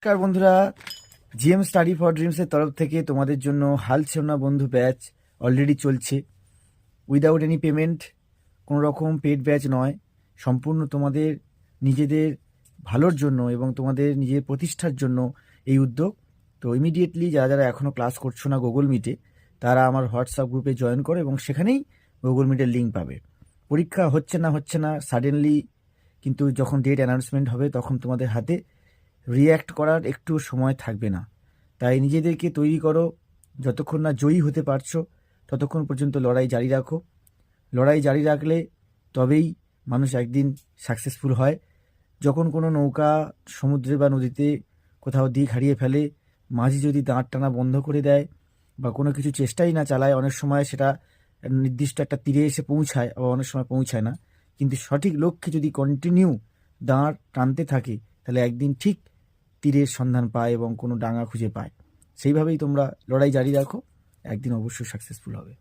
নমস্কার বন্ধুরা, GM study for ড্রিমসের তরফ থেকে তোমাদের জন্য হাল ছেড়ো না বন্ধু ব্যাচ অলরেডি চলছে। উইদাউট এনি পেমেন্ট, কোনো রকম পেড ব্যাচ নয়, সম্পূর্ণ তোমাদের নিজেদের ভালোর জন্য এবং তোমাদের নিজের প্রতিষ্ঠার জন্য এই উদ্যোগ। তো ইমিডিয়েটলি যারা যারা এখনও ক্লাস করছো না গুগল মিটে, তারা আমার হোয়াটসঅ্যাপ গ্রুপে জয়েন করো এবং সেখানেই গুগল মিটের লিঙ্ক পাবে। পরীক্ষা হচ্ছে না সাডেনলি, কিন্তু যখন ডেট অ্যানাউন্সমেন্ট হবে তখন তোমাদের হাতে রিয়্যাক্ট করার একটু সময় থাকবে না। তাই নিজেদেরকে তৈরি করো, যতক্ষণ না জয়ী হতে পারছো ততক্ষণ পর্যন্ত লড়াই জারি রাখো। লড়াই জারি রাখলে তবেই মানুষ একদিন সাকসেসফুল হয়। যখন কোনো নৌকা সমুদ্রে বা নদীতে কোথাও দিক হারিয়ে ফেলে, মাঝি যদি দাঁড় টানা বন্ধ করে দেয় বা কোনো কিছু চেষ্টাই না চালায়, অনেক সময় সেটা নির্দিষ্ট একটা তীরে এসে পৌঁছায়, আবার অনেক সময় পৌঁছায় না। কিন্তু সঠিক লক্ষ্যে যদি কন্টিনিউ দাঁড় টানতে থাকে, তাহলে একদিন ঠিক তীরের সন্ধান পায় এবং কোনো ডাঙা খুঁজে পায়। সেইভাবেই তোমরা লড়াই জারি রাখো, একদিন অবশ্যই সাকসেসফুল হবে।